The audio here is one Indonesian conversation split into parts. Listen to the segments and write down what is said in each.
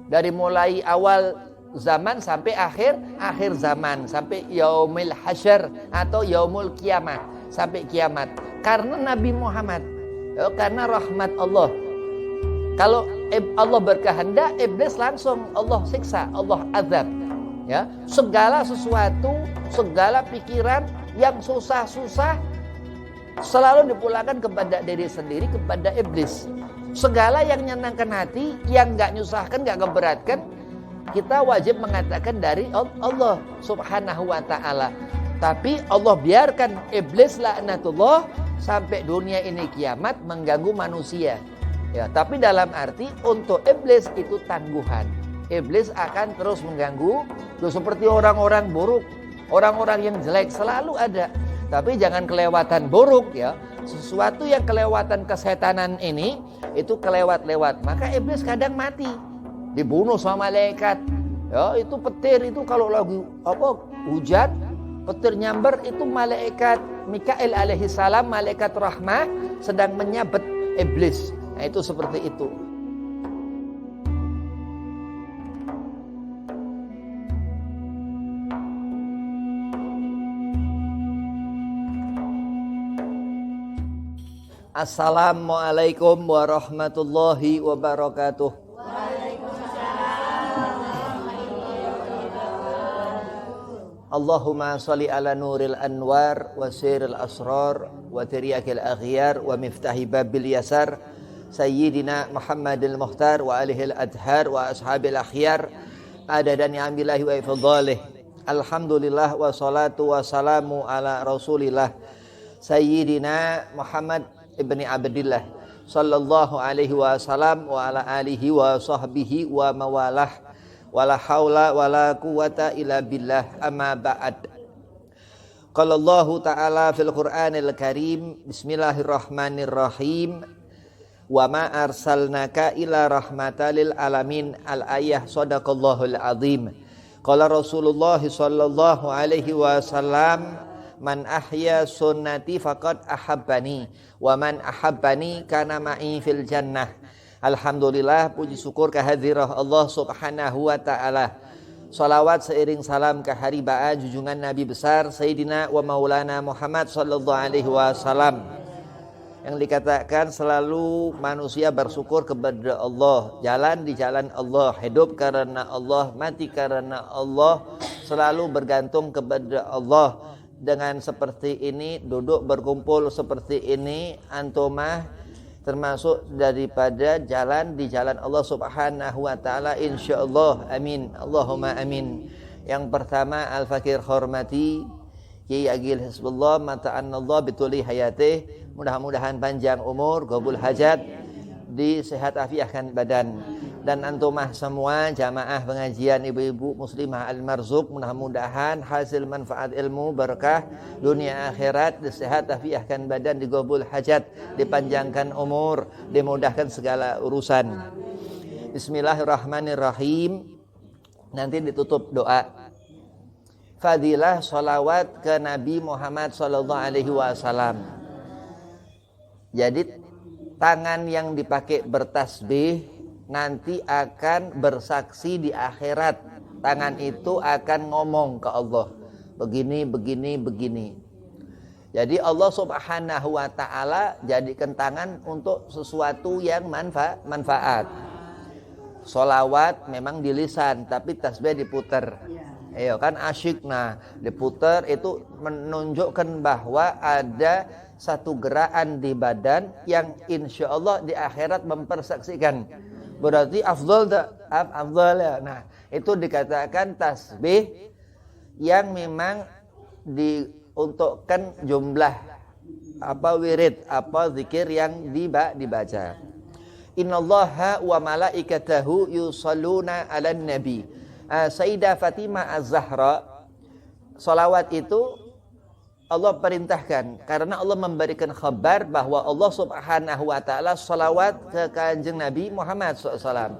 Dari mulai awal zaman sampai akhir zaman, sampai yaumil hasyr atau yaumul kiamah, sampai kiamat. Karena Nabi Muhammad, karena rahmat Allah. Kalau Allah berkehendak, iblis langsung Allah siksa, Allah azab. Ya, segala sesuatu, segala pikiran yang susah-susah selalu dipulangkan kepada diri sendiri, kepada iblis. Segala yang menyenangkan hati, yang nggak nyusahkan, nggak keberatkan, kita wajib mengatakan dari Allah Subhanahu wa ta'ala. Tapi Allah biarkan iblis laknatullah sampai dunia ini kiamat mengganggu manusia. Ya, tapi dalam arti untuk iblis itu tangguhan. Iblis akan terus mengganggu. Itu seperti orang-orang buruk, orang-orang yang jelek selalu ada. Tapi jangan kelewatan buruk ya. Sesuatu yang kelewatan kesetanan ini itu kelewat-lewat. Maka iblis kadang mati, dibunuh sama malaikat. Ya, itu petir itu kalau lagi hujan, petir nyamber itu malaikat Mikail alaihi salam, malaikat rahmah sedang menyabet iblis. Nah, itu seperti itu. Assalamualaikum warahmatullahi wabarakatuh. Allahumma salli ala nuril anwar wa siril asrar wa tiryakil aghyar wa miftahi babil yasar sayyidina Muhammadil Mukhtar wa alihil adhar wa ashabil akhyar adadan ni'amillahi wa ifadhalih. Alhamdulillah wa salatu wa salamu ala rasulillah sayyidina Muhammad ibni Abdillah sallallahu alaihi wasallam wa ala alihi wa sahbihi wa mawalah wala haula wala quwata illa billah amma ba'd. Qala Allah ta'ala fil Qur'anil Karim bismillahirrahmanirrahim wa ma arsalnaka illa rahmatan lil alamin al-ayah sadaqallahul azim. Qala Rasulullah sallallahu alaihi wasallam man ahya sunnati faqad ahabbani wa man ahabbani kana ma'i fil jannah. Alhamdulillah, puji syukur kehadirat Allah Subhanahu wa ta'ala. Salawat seiring salam ke haribaa junjungan Nabi besar Sayyidina wa Maulana Muhammad sallallahu alaihi wasallam. Yang dikatakan selalu manusia bersyukur kepada Allah, jalan di jalan Allah, hidup karena Allah, mati karena Allah, selalu bergantung kepada Allah. Dengan seperti ini, duduk berkumpul seperti ini, antumah termasuk daripada jalan di jalan Allah Subhanahu wa ta'ala, insyaallah. Amin, Allahumma amin. Yang pertama, al-fakir hormati Kiai Agil Hizbullah mata'annallah bituli hayatih, mudah-mudahan panjang umur, qabul hajat, di sehat afiahkan badan. Dan antumah semua jamaah pengajian ibu-ibu muslimah al-marzuq, mudah-mudahan hasil manfaat ilmu berkah dunia akhirat, sehat afiahkan badan, digobul hajat, dipanjangkan umur, dimudahkan segala urusan. Bismillahirrahmanirrahim. Nanti ditutup doa. Fadilah sholawat ke Nabi Muhammad sallallahu alaihi wasallam. Jadi tangan yang dipakai bertasbih nanti akan bersaksi di akhirat. Tangan itu akan ngomong ke Allah, begini, begini, begini. Jadi Allah Subhanahu wa ta'ala jadikan tangan untuk sesuatu yang manfaat. Sholawat memang di lisan, tapi tasbih diputer. Ayo kan asyik. Nah, diputer itu menunjukkan bahwa ada satu gerakan di badan yang insya Allah di akhirat mempersaksikan. Berarti afdal tak? Afdal ya. Nah, itu dikatakan tasbih yang memang diuntukkan jumlah wirid, zikir yang dibaca. Innallaha wa malaikatahu yusalluna 'alan nabi. Sayyidah Fatimah Az-Zahra, salawat itu Allah perintahkan karena Allah memberikan kabar bahwa Allah Subhanahu wa ta'ala salawat ke kanjeng Nabi Muhammad SAW.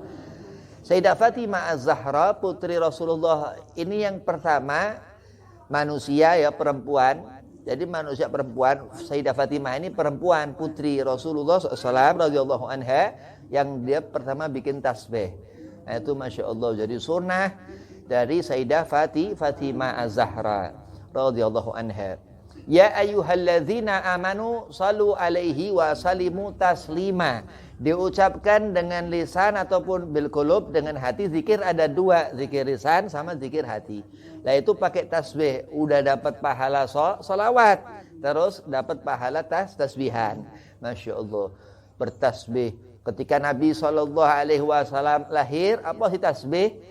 Sayyidah Fatimah Az-Zahra, putri Rasulullah, ini yang pertama manusia ya, perempuan. Jadi manusia perempuan, Sayyidah Fatimah ini perempuan, putri Rasulullah SAW radhiyallahu anha, yang dia pertama bikin tasbih. Nah, itu Masya Allah. Jadi sunnah dari Sayyidah Fatimah Az-Zahra radhiyallahu anha. Ya ayyuhalladzina amanu sallu alaihi wa sallimu taslima. Diucapkan dengan lisan ataupun bil qulub, dengan hati. Zikir ada dua, zikir lisan sama zikir hati. Lah itu pakai tasbih, udah dapat pahala salawat, terus dapat pahala tasbihan. Masya Allah. Bertasbih. Ketika Nabi SAW lahir, apa sih tasbih?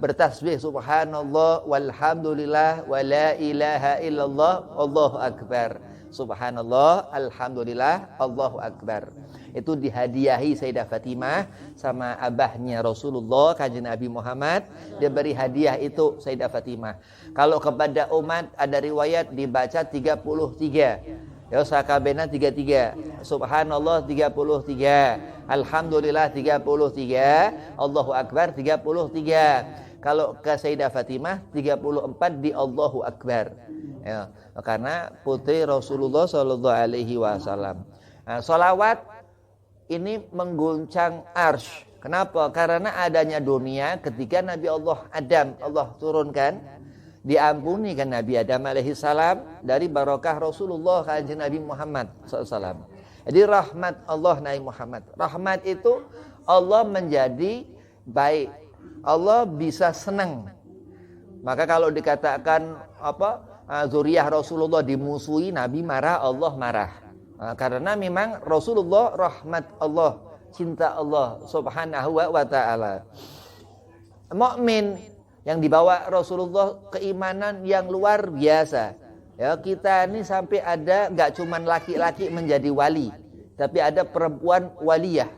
Bertasbih subhanallah walhamdulillah wa la ilaha illallah Allahu akbar. Subhanallah, alhamdulillah, Allahu akbar. Itu dihadiahi Sayyidah Fatimah sama abahnya Rasulullah Kanjeng Nabi Muhammad. Dia beri hadiah itu Sayyidah Fatimah. Kalau kepada umat ada riwayat dibaca 33. Ya sakabena 33. Subhanallah 33. Alhamdulillah 33. Allahu akbar 33. Kalau ke Sayyidah Fatimah 34 di Allahu akbar. Ya, karena putri Rasulullah sallallahu alaihi wasallam. Nah, salawat ini mengguncang arsy. Kenapa? Karena adanya dunia ketika Nabi Adam Allah turunkan, diampuni kan Nabi Adam alaihi salam dari barakah Rasulullah kanjeng Nabi Muhammad SAW. Jadi rahmat Allah Nabi Muhammad. Rahmat itu Allah menjadi baik. Allah bisa senang. Maka kalau dikatakan zuriyah Rasulullah dimusuhi, Nabi marah, Allah marah. Karena memang Rasulullah rahmat Allah, cinta Allah subhanahu wa ta'ala. Mukmin yang dibawa Rasulullah keimanan yang luar biasa. Ya, kita ini sampai ada enggak cuman laki-laki menjadi wali, tapi ada perempuan waliyah.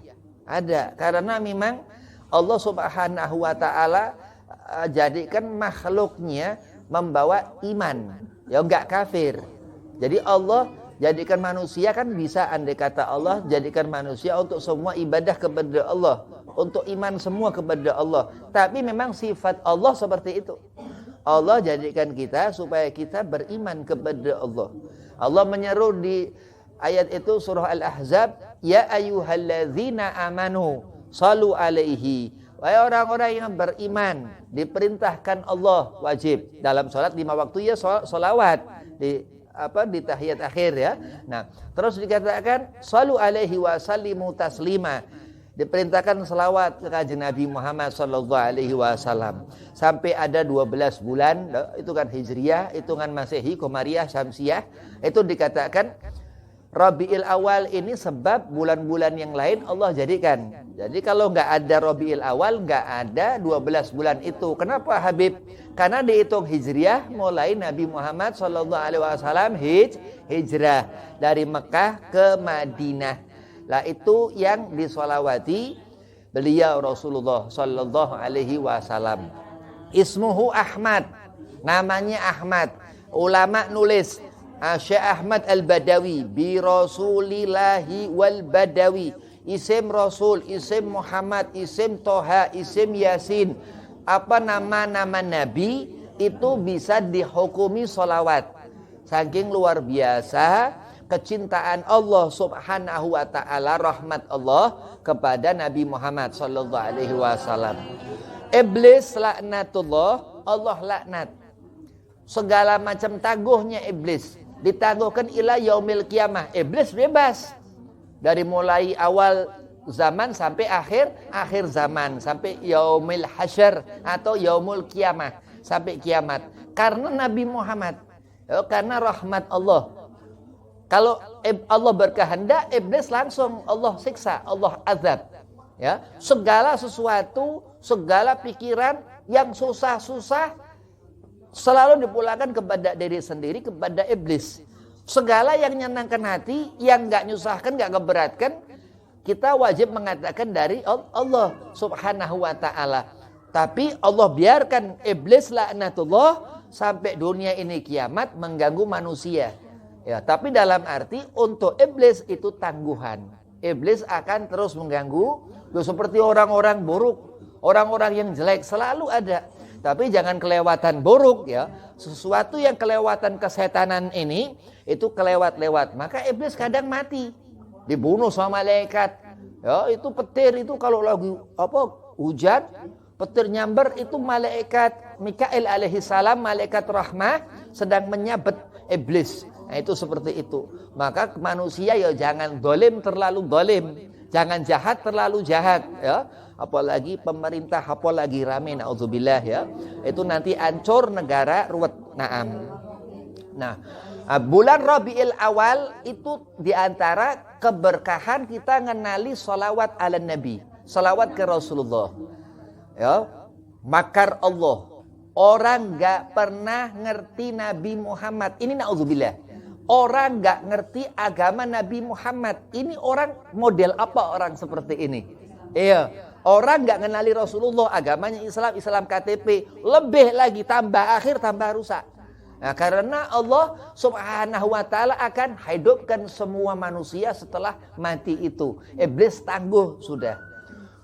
Ada, karena memang Allah subhanahu wa ta'ala jadikan makhluknya membawa iman, ya enggak kafir. Jadi Allah jadikan manusia kan bisa, andai kata Allah jadikan manusia untuk semua ibadah kepada Allah, untuk iman semua kepada Allah. Tapi memang sifat Allah seperti itu. Allah jadikan kita supaya kita beriman kepada Allah. Allah menyeru di ayat itu surah Al-Ahzab, ya ayyuhalladzina amanu sallu alaihi. Wahai orang-orang yang beriman, diperintahkan Allah wajib dalam salat 5 waktu ya salawat di tahiyat akhir ya. Nah, terus dikatakan sallu alaihi wa sallimu taslima. Diperintahkan selawat ke kanjeng Nabi Muhammad sallallahu alaihi wasallam. Sampai ada 12 bulan, itu kan Hijriyah, hitungan Masehi, Komariah, Syamsiah, itu dikatakan Rabiul Awal ini sebab bulan-bulan yang lain Allah jadikan. Jadi kalau enggak ada Rabiul Awal, enggak ada 12 bulan itu. Kenapa Habib? Karena dihitung Hijriyah mulai Nabi Muhammad sallallahu alaihi wasallam hijrah dari Mekah ke Madinah. Lah itu yang disolawati beliau Rasulullah sallallahu alaihi wasallam. Ismuhu Ahmad, namanya Ahmad. Ulama nulis Syekh Ahmad Al-Badawi bi Rasulillahi wal Badawi. Isim Rasul, isim Muhammad, isim Toha, isim Yasin. Apa nama-nama Nabi itu bisa dihukumi solawat. Saking luar biasa kecintaan Allah subhanahu wa ta'ala, rahmat Allah kepada Nabi Muhammad sallallahu alaihi wasallam. Iblis laknatullah, Allah laknat. Segala macam tangguhnya iblis ditangguhkan ila yaumil kiamah. Iblis bebas dari mulai awal zaman sampai akhir zaman, sampai yaumil hasyr atau yaumul kiamah, sampai kiamat. Karena Nabi Muhammad, karena rahmat Allah. Kalau Allah berkehendak, iblis langsung Allah siksa, Allah azab. Ya, segala sesuatu, segala pikiran yang susah-susah selalu dipulangkan kepada diri sendiri, kepada iblis. Segala yang menyenangkan hati, yang enggak nyusahkan, enggak keberatkan, kita wajib mengatakan dari Allah subhanahu wa ta'ala. Tapi Allah biarkan iblis laknatullah sampai dunia ini kiamat mengganggu manusia. Ya, tapi dalam arti untuk iblis itu tangguhan. Iblis akan terus mengganggu, seperti orang-orang buruk, orang-orang yang jelek selalu ada. Tapi jangan kelewatan buruk ya. Sesuatu yang kelewatan kesetanan ini itu kelewat-lewat. Maka iblis kadang mati, dibunuh sama malaikat. Ya, itu petir itu kalau lagi hujan, petir nyamber, itu malaikat Mikail alaihi salam, malaikat rahmah sedang menyabet iblis. Nah, itu seperti itu. Maka manusia ya jangan dolim terlalu dolim, jangan jahat terlalu jahat, ya. Apalagi pemerintah, apalagi rame, naudzubillah, ya. Itu nanti hancur negara, ruwet. Naam. Nah, bulan Rabiul Awal itu diantara keberkahan kita ngenali sholawat ala Nabi, sholawat ke Rasulullah. Ya, makar Allah. Orang nggak pernah ngerti Nabi Muhammad. Ini naudzubillah. Orang nggak ngerti agama Nabi Muhammad. Ini orang model apa orang seperti ini? Iya, orang nggak ngenali Rasulullah, agamanya Islam, Islam KTP, lebih lagi tambah akhir tambah rusak. Nah, karena Allah Subhanahu wa taala akan hidupkan semua manusia setelah mati itu. Iblis tangguh sudah.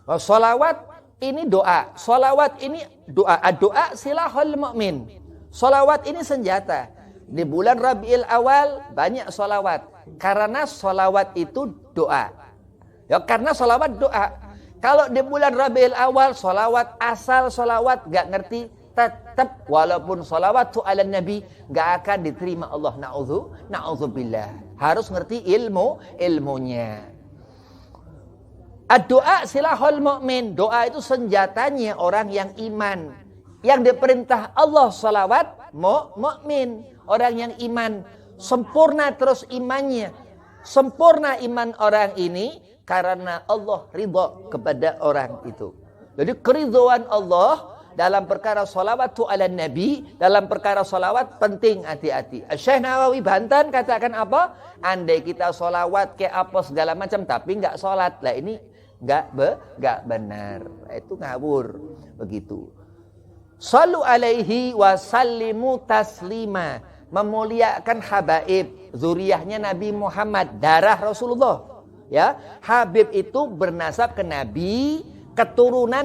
Sholawat ini doa, sholawat ini doa. Doa silahul mu'min. Sholawat ini senjata. Di bulan Rabiul Awal banyak sholawat. Karena sholawat itu doa. Ya, karena sholawat doa. Kalau di bulan Rabiul Awal sholawat asal sholawat gak ngerti, tetap walaupun sholawat ala Nabi gak akan diterima Allah. Na'udzubillah. Harus ngerti ilmunya. Doa silahul mu'min. Doa itu senjatanya orang yang iman. Yang diperintah Allah sholawat mu'min. Orang yang iman, sempurna terus imannya. Sempurna iman orang ini karena Allah ridha kepada orang itu. Jadi keridhaan Allah dalam perkara sholawat ala Nabi, dalam perkara sholawat penting, hati-hati. Syekh Nawawi Banten katakan apa? Andai kita sholawat kayak apa segala macam tapi nggak sholat, lah ini nggak benar. Itu ngawur begitu. Shallu alaihi wa sallimu taslima. Memuliakan habaib, zuriyahnya Nabi Muhammad, darah Rasulullah. Ya, Habib itu bernasab ke Nabi, keturunan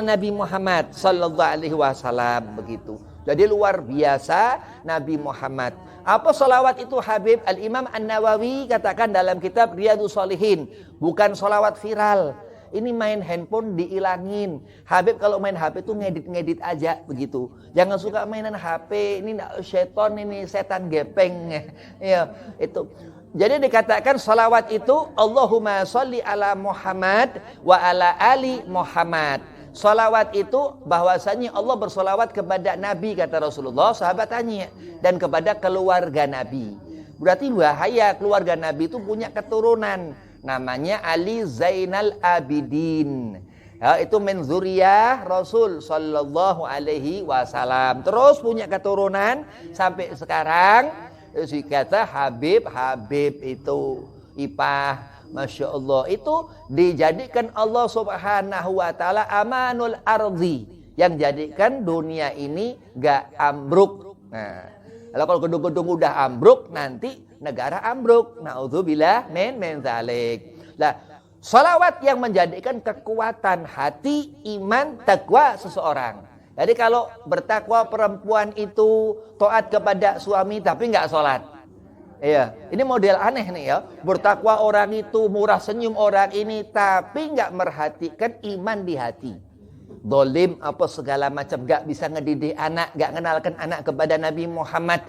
Nabi Muhammad sallallahu alaihi wasallam begitu. Jadi luar biasa Nabi Muhammad. Apa salawat itu Habib? Al-Imam An-Nawawi katakan dalam kitab Riyadhus Shalihin, bukan salawat viral. Ini main handphone diilangin. Habib kalau main HP itu ngedit aja begitu. Jangan suka mainan HP. Ini setan, ini setan gepeng. Ya, itu. Jadi dikatakan salawat itu Allahumma sholli ala Muhammad wa ala ali Muhammad. Salawat itu bahwasanya Allah bersalawat kepada Nabi, kata Rasulullah, sahabat tanya, dan kepada keluarga Nabi. Berarti bahaya, keluarga Nabi itu punya keturunan. Namanya Ali Zainal Abidin. Ya, itu min zuriyah Rasul sallallahu alaihi wasallam. Terus punya keturunan sampai sekarang. Kata Habib itu Ipah, Masya Allah, itu dijadikan Allah Subhanahu wa taala amanul ardi, yang jadikan dunia ini gak ambruk. Nah, kalau gedung-gedung udah ambruk, nanti negara ambruk. Naudzubillah min zalik. Nah, salawat yang menjadikan kekuatan hati, iman, takwa seseorang. Jadi kalau bertakwa perempuan itu taat kepada suami tapi nggak sholat. Iya, ini model aneh nih ya. Bertakwa orang itu, murah senyum orang ini, tapi nggak merhatikan iman di hati. Dolim apa segala macam, nggak bisa ngedidik anak, nggak kenalkan anak kepada Nabi Muhammad.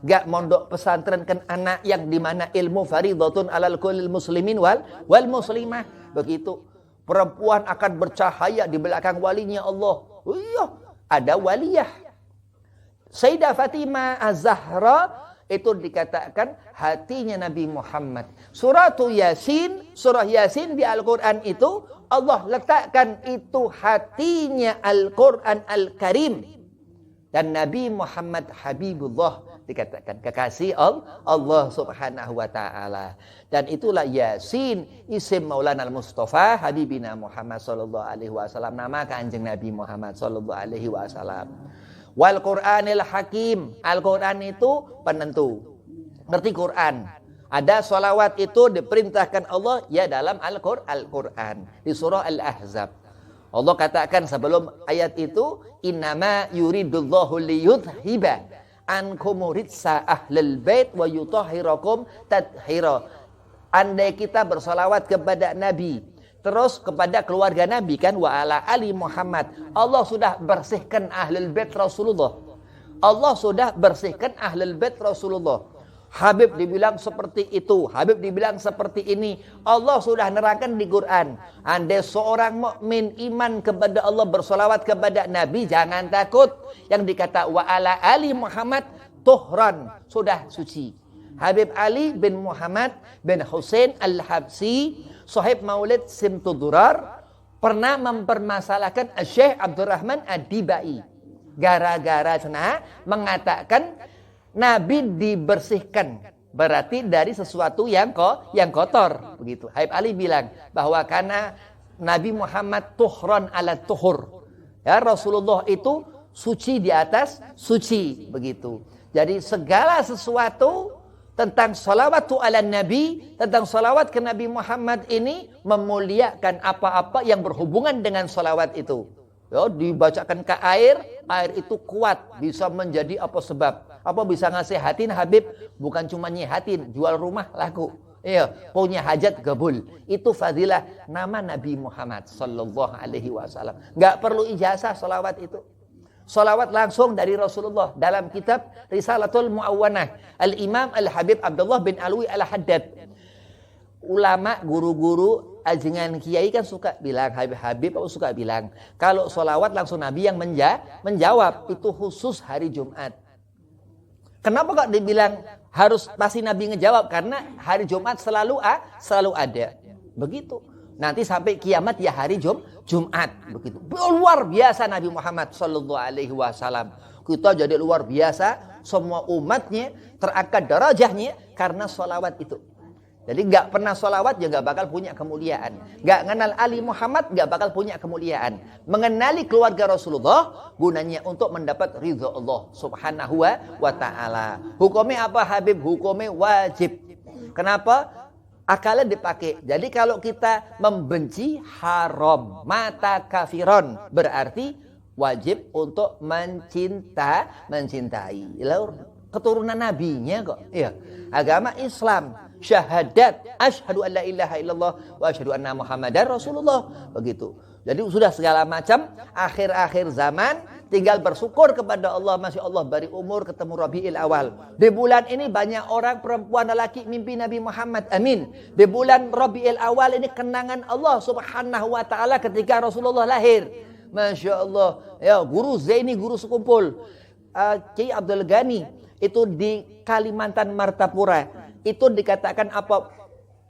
Gak mondok pesantren kan anak yang dimana ilmu faridhatun alal kullil muslimin wal muslimah. Begitu. Perempuan akan bercahaya di belakang walinya Allah. Iya, ada waliyah. Sayyidah Fatimah Az-Zahra itu dikatakan hatinya Nabi Muhammad. Surah Yasin di Al-Quran itu Allah letakkan itu hatinya Al-Quran Al-Karim. Dan Nabi Muhammad Habibullah, dikatakan kekasih Allah Subhanahu wa taala. Dan itulah Yasin, isim Maulana Al-Mustafa Habibina Muhammad sallallahu alaihi wasallam, nama Kanjeng Nabi Muhammad sallallahu alaihi wasallam. Wal Qur'anil Hakim, Al-Qur'an itu penentu. Ngerti Quran. Ada salawat itu diperintahkan Allah ya dalam Al-Qur'an di surah Al-Ahzab. Allah katakan sebelum ayat itu, innama yuridullahu liyudhiba ankum ritsa ahlul bait wa yutahhirakum tathira. Andai kita bersolawat kepada Nabi, Terus kepada keluarga Nabi kan, wa ala ali Muhammad. Allah sudah bersihkan ahlul bait Rasulullah. Allah sudah bersihkan ahlul bait Rasulullah. Habib dibilang seperti itu, Habib dibilang seperti ini. Allah sudah nerangkan di Quran. Andai seorang mukmin iman kepada Allah, bersolawat kepada Nabi, jangan takut. Yang dikata wa ala ali Muhammad, tuhran, sudah suci. Habib Ali bin Muhammad bin Husain Al-Habsi, sahib Maulid Simtudurar, pernah mempermasalahkan Syekh Abdurrahman Ad-Dibai. Gara-gara mengatakan Nabi dibersihkan, berarti dari sesuatu yang kotor, begitu. Habib Ali bilang bahwa karena Nabi Muhammad tuhran ala tuhur, ya, Rasulullah itu suci di atas suci, begitu. Jadi segala sesuatu tentang salawatu ala Nabi, tentang salawat ke Nabi Muhammad ini memuliakan apa-apa yang berhubungan dengan salawat itu. Ya, dibacakan ke air itu kuat, bisa menjadi apa sebab? Apa bisa nasihatin Habib? Bukan cuma nyihatin, jual rumah laku. Iya, punya hajat gabul. Itu fadilah nama Nabi Muhammad sallallahu alaihi wasallam. Enggak perlu ijazah salawat itu. Salawat langsung dari Rasulullah dalam kitab Risalatul Muawwanah. Al-Imam Al-Habib Abdullah bin Alwi Al-Haddad. Ulama, guru-guru, ajengan kiai kan suka bilang, Habib suka bilang, kalau salawat langsung Nabi yang menjawab, itu khusus hari Jumat. Kenapa kok dibilang harus pasti Nabi ngejawab? Karena hari Jumat selalu ada. Begitu. Nanti sampai kiamat ya hari Jumat. Begitu. Luar biasa Nabi Muhammad sallallahu alaihi wasallam. Kita jadi luar biasa, semua umatnya terangkat derajahnya karena sholawat itu. Jadi gak pernah sholawat ya gak bakal punya kemuliaan. Gak kenal Ali Muhammad gak bakal punya kemuliaan. Mengenali keluarga Rasulullah gunanya untuk mendapat ridha Allah subhanahu wa ta'ala. Hukumnya apa Habib? Hukumnya wajib. Kenapa? Akalnya dipakai. Jadi kalau kita membenci haram, mata kafiron, berarti wajib untuk mencintai. Lalu keturunan nabinya kok. Iya. Agama Islam. Syahadat asyhadu an la ilaha illallah wa asyhadu anna muhammadar rasulullah, begitu. Jadi sudah segala macam akhir-akhir zaman tinggal bersyukur kepada Allah, masya Allah beri umur ketemu Rabiul Awal. Di bulan ini banyak orang perempuan lelaki mimpi Nabi Muhammad, amin. Di bulan Rabiul Awal ini kenangan Allah subhanahu wa ta'ala ketika Rasulullah lahir. Masya Allah, ya, guru Zaini, guru sekumpul Kiai Abdul Ghani itu di Kalimantan Martapura. Itu dikatakan apa?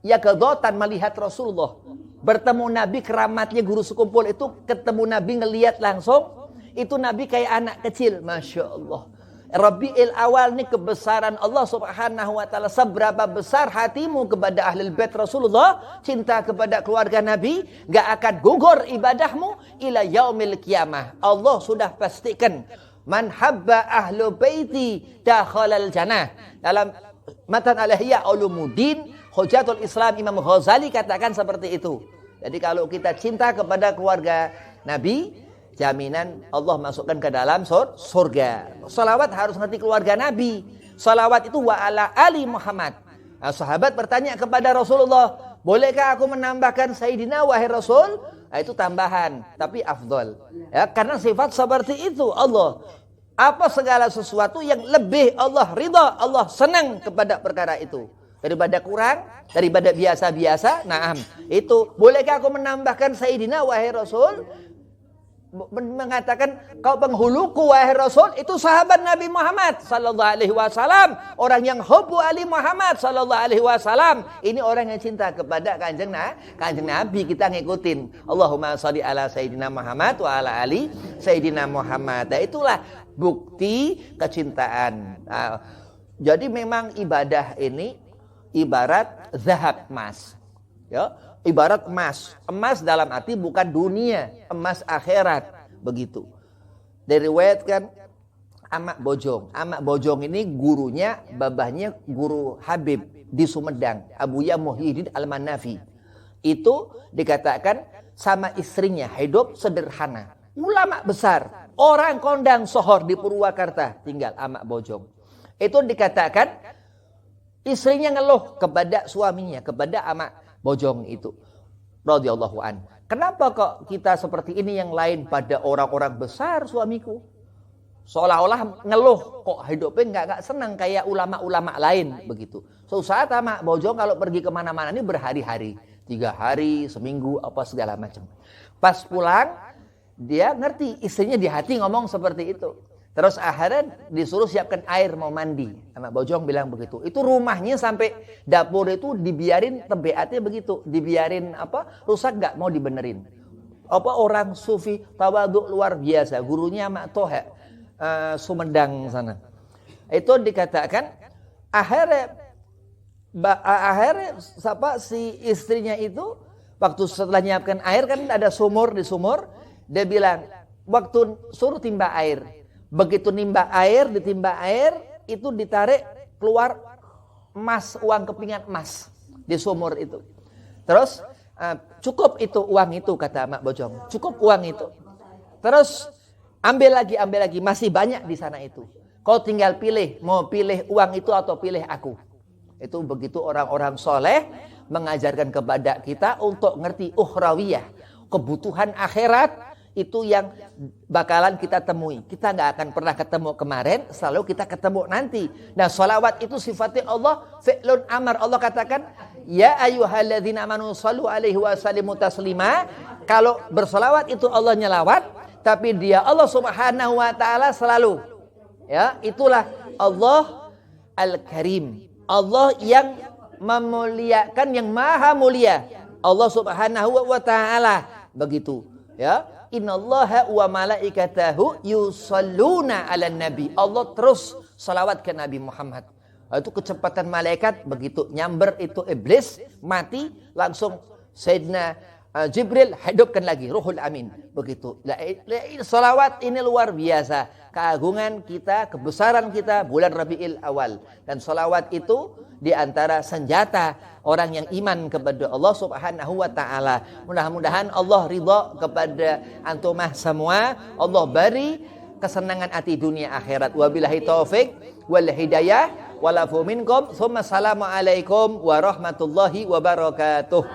Ya, kedotan melihat Rasulullah. Bertemu Nabi, keramatnya guru sekumpul itu ketemu Nabi ngelihat langsung. Itu Nabi kayak anak kecil. Masya Allah. Rabiul Awal ini kebesaran Allah subhanahu wa ta'ala. Seberapa besar hatimu kepada ahlul bait Rasulullah, cinta kepada keluarga Nabi, gak akan gugur ibadahmu ila yaumil qiyamah. Allah sudah pastikan. Man habba ahlu baiti dakhalal jannah. Dalam Matan al-Ihya Ulumuddin, Hujatul Islam Imam Ghazali katakan seperti itu. Jadi kalau kita cinta kepada keluarga Nabi, jaminan Allah masukkan ke dalam surga. Salawat harus ngerti keluarga Nabi. Salawat itu wa ala ali Muhammad. Nah, sahabat bertanya kepada Rasulullah, bolehkah aku menambahkan Sayyidina wahai Rasul? Nah, itu tambahan, tapi afdol. Ya, karena sifat seperti itu Allah. Apa segala sesuatu yang lebih Allah ridha, Allah senang kepada perkara itu. Daripada kurang, daripada biasa-biasa, naam. Itu, bolehkah aku menambahkan Sayyidina wahai Rasul? Mengatakan kau penghuluku wahai Rasul, itu sahabat Nabi Muhammad sallallahu alaihi wasallam, orang yang hubbu Ali Muhammad sallallahu alaihi wasallam. Ini orang yang cinta kepada kanjeng Nabi, kita ngikutin. Allahumma shalli ala Sayyidina Muhammad wa ala ali Sayyidina Muhammad. Nah, itulah bukti kecintaan. Nah, jadi memang ibadah ini ibarat zahab emas. Ya. Ibarat emas. Emas dalam arti bukan dunia, emas akhirat, begitu. Diriwayatkan Amak Bojong. Amak Bojong ini gurunya, babahnya guru Habib di Sumedang, Abuya Muhyiddin Al-Manafi. Itu dikatakan sama istrinya hidup sederhana. Ulama besar, orang kondang sohor di Purwakarta tinggal Amak Bojong. Itu dikatakan istrinya ngeluh kepada suaminya, kepada Amak Bojong itu. radhiyallahu an. Kenapa kok kita seperti ini yang lain pada orang-orang besar suamiku? Seolah-olah ngeluh kok hidupnya nggak senang kayak ulama-ulama lain begitu. Susah sama Bojong kalau pergi kemana-mana ini berhari-hari, 3 hari, seminggu, apa segala macam. Pas pulang dia ngerti istrinya di hati ngomong seperti itu. Terus akhirnya disuruh siapkan air mau mandi. Sama Bojong bilang begitu. Itu rumahnya sampai dapur itu dibiarin tebeatnya begitu, dibiarin rusak nggak mau dibenerin. Orang sufi tawadhu luar biasa, gurunya Mak Toha. Sumedang sana. Itu dikatakan akhirnya si istrinya itu waktu setelah nyiapkan air kan ada sumur di sumur, dia bilang waktu suruh timba air. Begitu ditimba air itu ditarik keluar emas, uang kepingan emas di sumur itu. Terus cukup itu uang itu kata Mak Bojong, cukup uang itu. Terus ambil lagi, masih banyak di sana itu. Kau tinggal pilih, mau pilih uang itu atau pilih aku. Itu begitu orang-orang soleh mengajarkan kepada kita untuk ngerti ukhrawiyah. Kebutuhan akhirat itu yang bakalan kita temui. Kita nggak akan pernah ketemu kemarin, selalu kita ketemu nanti. Nah, sholawat itu sifatnya Allah, fi'lun amar. Allah katakan, ya ayyuhalladzina amanu shallu alaihi wa sallimu taslima. Kalau bersolawat itu Allah nyelawat. Tapi dia Allah subhanahu wa ta'ala selalu. Ya, itulah Allah Al-Karim. Allah yang memuliakan, yang maha mulia. Allah subhanahu wa ta'ala. Begitu. Ya. Innallaha wa malaikatahu yusalluna ala nabi. Allah terus salawat ke Nabi Muhammad. Itu kecepatan malaikat begitu. Nyamber itu iblis, mati. Langsung Sayyidina Jibril hidupkan lagi Ruhul Amin begitu. Salawat ini luar biasa, keagungan kita, kebesaran kita bulan Rabiul Awal, dan salawat itu diantara senjata orang yang iman kepada Allah Subhanahu wa taala. Mudah-mudahan Allah ridha kepada antumah semua. Allah beri kesenangan hati dunia akhirat. Wabillahi taufik wal hidayah walafu minkum. Assalamualaikum warahmatullahi wabarakatuh.